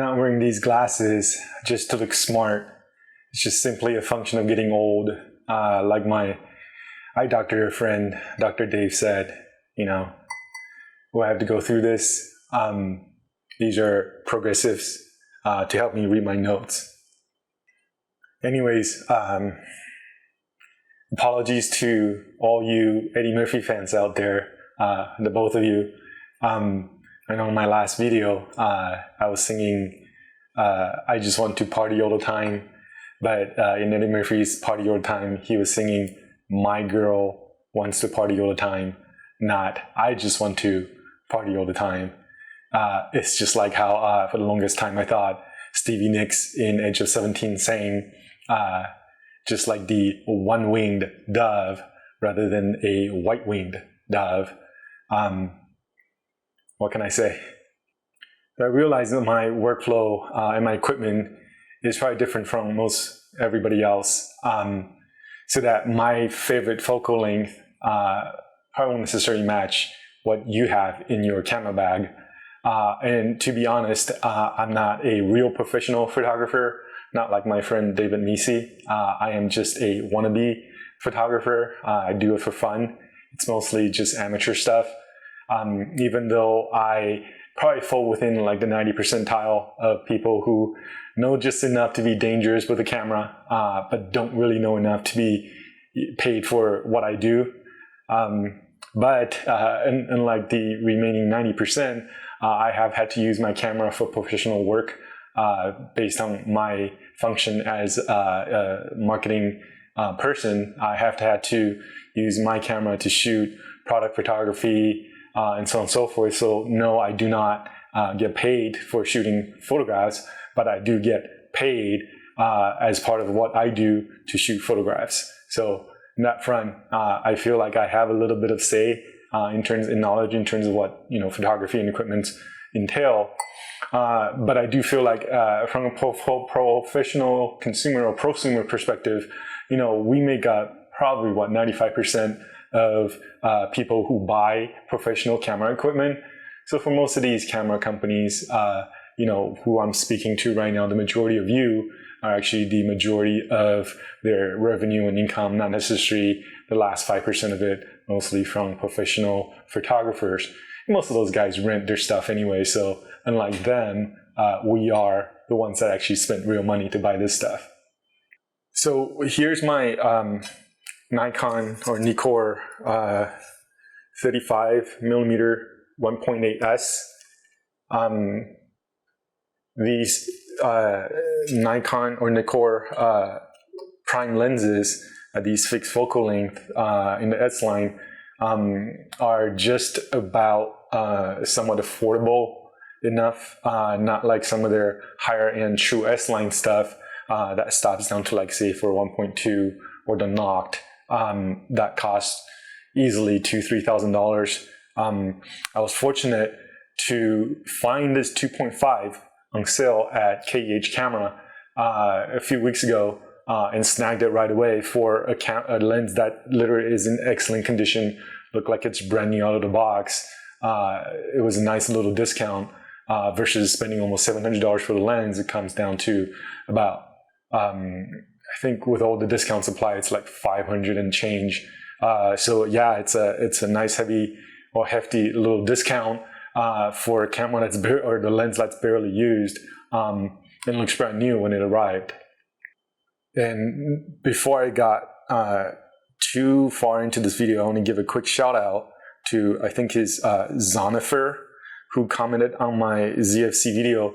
not wearing these glasses just to look smart. It's just simply a function of getting old. Like my eye doctor friend, Dr. Dave said, who I have to go through this. These are progressives to help me read my notes. Anyways, apologies to all you Eddie Murphy fans out there, the both of you. I know in my last video, I was singing, I just want to party all the time. But in Eddie Murphy's Party All the Time, he was singing, my girl wants to party all the time, not I just want to party all the time. It's just like how for the longest time I thought Stevie Nicks in Edge of 17 sang, just like the one-winged dove rather than a white-winged dove. What can I say? I realized that my workflow and my equipment is probably different from most everybody else. So that my favorite focal length probably won't necessarily match what you have in your camera bag. And to be honest, I'm not a real professional photographer, not like my friend David Nisi. I am just a wannabe photographer. I do it for fun. It's mostly just amateur stuff. Even though I probably fall within like the 90th percentile of people who know just enough to be dangerous with a camera, but don't really know enough to be paid for what I do. But unlike the remaining 90%, I have had to use my camera for professional work based on my function as a marketing person. I have had to use my camera to shoot product photography and so on and so forth. So no, I do not get paid for shooting photographs, but I do get paid as part of what I do to shoot photographs. So in that front, I feel like I have a little bit of say in knowledge in terms of what photography and equipment entail. But I do feel like from a professional consumer or prosumer perspective, we make up probably 95% of people who buy professional camera equipment. So for most of these camera companies, who I'm speaking to right now, the majority of you are actually the majority of their revenue and income, not necessarily the last 5% of it, mostly from professional photographers. Most of those guys rent their stuff anyway, so unlike them, we are the ones that actually spent real money to buy this stuff. So here's my Nikon or Nikkor 35mm 1.8S. These Nikon or Nikkor prime lenses, these fixed focal length in the S line, are just about somewhat affordable enough, not like some of their higher end true S line stuff that stops down to like say for 1.2 or the Noct that costs easily $2,000-$3,000. I was fortunate to find this 2.5 on sale at KEH Camera a few weeks ago and snagged it right away for a lens that literally is in excellent condition, looked like it's brand new out of the box. It was a nice little discount versus spending almost $700 for the lens. It comes down to about, I think with all the discounts applied, it's like 500 and change. So yeah, it's a nice hefty little discount for a camera or the lens that's barely used, and looks brand new when it arrived. And before I got too far into this video, I want to give a quick shout out to, I think his Zonifer, who commented on my ZFC video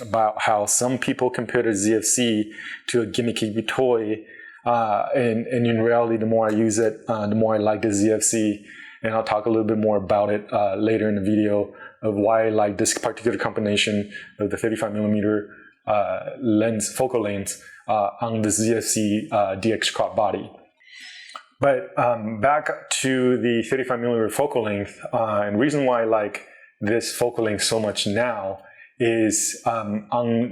about how some people compare the ZFC to a gimmicky toy, and in reality, the more I use it, the more I like the ZFC. And I'll talk a little bit more about it later in the video of why I like this particular combination of the 35mm focal length on the ZFC DX crop body. But back to the 35mm focal length, and the reason why I like this focal length so much now is on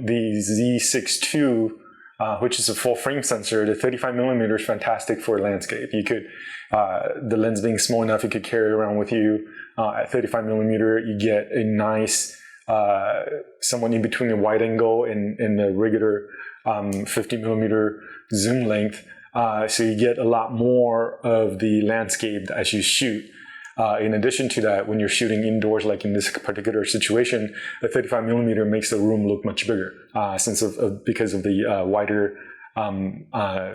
the Z6 II, which is a full frame sensor, the 35mm is fantastic for landscape. You could, the lens being small enough, you could carry it around with you. At 35mm, you get a nice somewhat in between a wide angle and a regular 50 millimeter zoom length. So you get a lot more of the landscape as you shoot. In addition to that, when you're shooting indoors, like in this particular situation, the 35 millimeter makes the room look much bigger because of the wider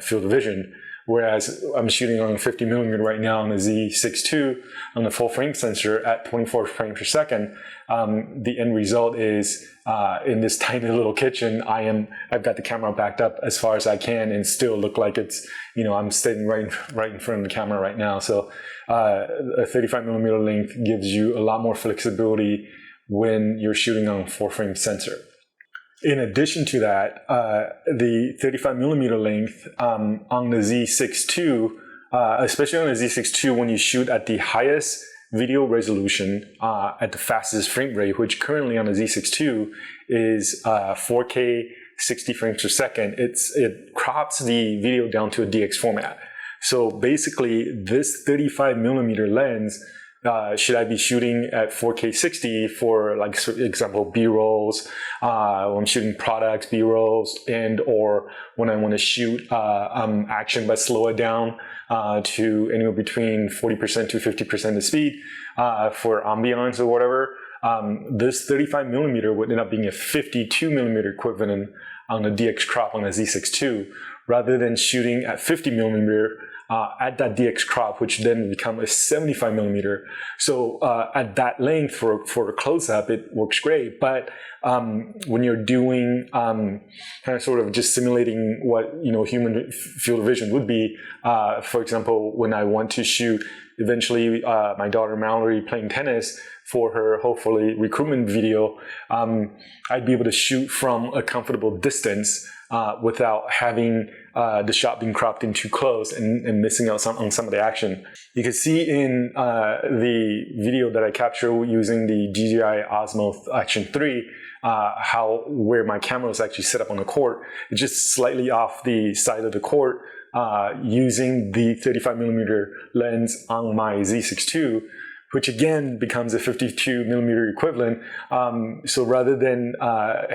field of vision. Whereas I'm shooting on a 50 millimeter right now on a Z6 II on the full frame sensor at 24 frames per second. The end result is in this tiny little kitchen, I've got the camera backed up as far as I can and still look like it's, I'm sitting right in front of the camera right now. So a 35 millimeter length gives you a lot more flexibility when you're shooting on a full frame sensor. In addition to that, the 35 millimeter length on the Z6 II, especially on the Z6 II, when you shoot at the highest video resolution at the fastest frame rate, which currently on the Z6 II is 4K 60 frames per second, it crops the video down to a DX format. So basically, this 35 millimeter lens, should I be shooting at 4K 60 for, like, for example, B-rolls, when I'm shooting products, B-rolls, or when I want to shoot action but slow it down to anywhere between 40% to 50% the speed for ambiance or whatever, this 35 millimeter would end up being a 52 millimeter equivalent on the DX crop on the Z6 II, rather than shooting at 50 millimeter at that DX crop, which then would become a 75 millimeter. So at that length for a close-up, it works great. But when you're doing kind of sort of just simulating what human field of vision would be, for example, when I want to shoot eventually my daughter Mallory playing tennis for her hopefully recruitment video, I'd be able to shoot from a comfortable distance without having the shot being cropped in too close and missing out on some of the action. You can see in the video that I capture using the DJI Osmo Action 3 where my camera is actually set up on the court. It's just slightly off the side of the court using the 35 millimeter lens on my Z6 II, which again becomes a 52 millimeter equivalent. So rather than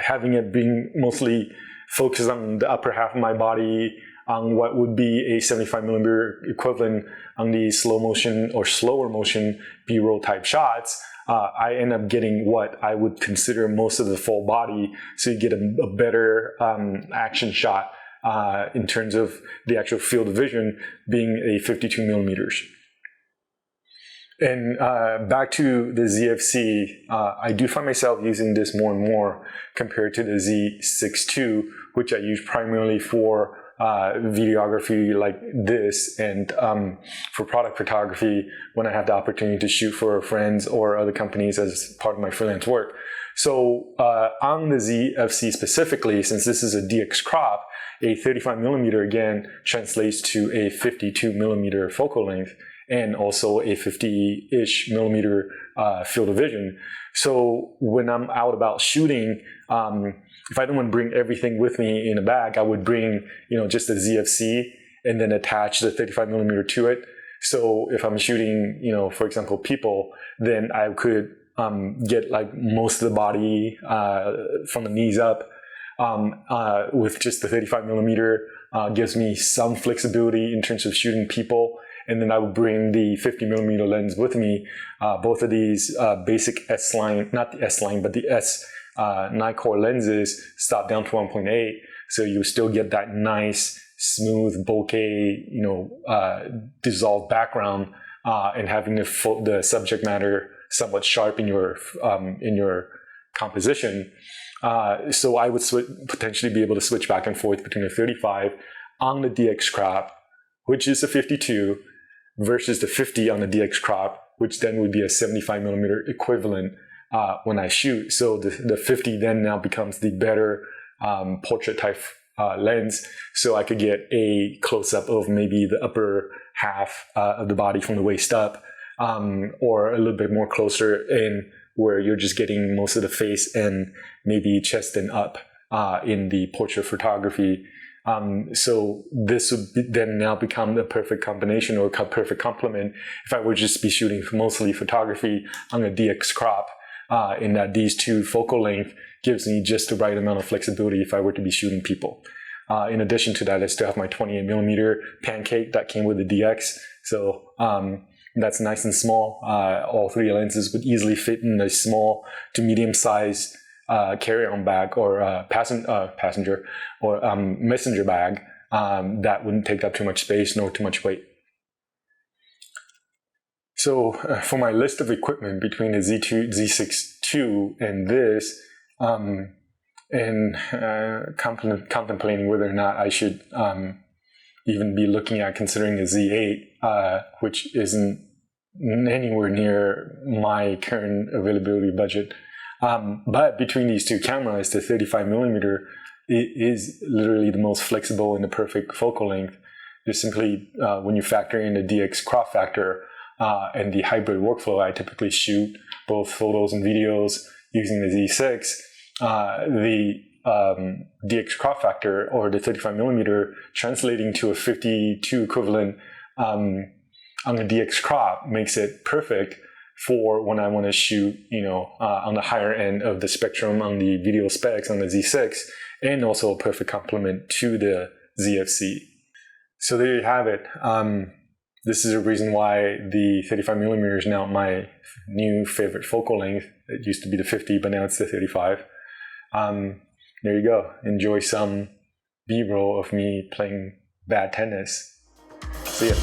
having it being mostly focused on the upper half of my body on what would be a 75 millimeter equivalent on the slow motion or slower motion B-roll type shots, I end up getting what I would consider most of the full body. So you get a better action shot in terms of the actual field of vision being a 52 millimeters. And back to the ZFC, I do find myself using this more and more compared to the Z6 II, which I use primarily for videography like this, and for product photography when I have the opportunity to shoot for friends or other companies as part of my freelance work. So on the ZFC specifically, since this is a DX crop, a 35 millimeter again translates to a 52 millimeter focal length, and also a 50-ish millimeter field of vision. So when I'm out about shooting, if I don't want to bring everything with me in a bag, I would bring, just a ZFC and then attach the 35 millimeter to it. So if I'm shooting, for example, people, then I could get like most of the body from the knees up with just the 35 millimeter. Gives me some flexibility in terms of shooting people. And then I would bring the 50 millimeter lens with me. Both of these basic S-line, not the S-line, but the S Nikkor lenses stop down to 1.8. So you still get that nice, smooth, bokeh, dissolved background, and having the subject matter somewhat sharp in your composition. So I would potentially be able to switch back and forth between a 35 on the DX crop, which is a 52, versus the 50 on the DX crop, which then would be a 75 millimeter equivalent when I shoot. So the 50 then now becomes the better portrait type lens, so I could get a close-up of maybe the upper half of the body from the waist up, or a little bit more closer in where you're just getting most of the face and maybe chest and up in the portrait photography. So this would then now become the perfect combination or perfect complement if I would just be shooting mostly photography on a DX crop. in that these two focal length gives me just the right amount of flexibility if I were to be shooting people. In addition to that, I still have my 28mm pancake that came with the DX. So that's nice and small. All three lenses would easily fit in a small to medium size carry-on bag or passenger or messenger bag that wouldn't take up too much space nor too much weight. So for my list of equipment between the Z6 II and this, and contemplating whether or not I should even be looking at considering the Z8, which isn't anywhere near my current availability budget. But between these two cameras, the 35mm is literally the most flexible and the perfect focal length. Just simply when you factor in the DX crop factor and the hybrid workflow, I typically shoot both photos and videos using the Z6. The DX crop factor or the 35mm translating to a 52 equivalent on the DX crop makes it perfect for when I want to shoot, on the higher end of the spectrum on the video specs on the Z6, and also a perfect complement to the ZFC. So there you have it. This is a reason why the 35mm is now my new favorite focal length. It used to be the 50, but now it's the 35. There you go. Enjoy some B-roll of me playing bad tennis. See ya.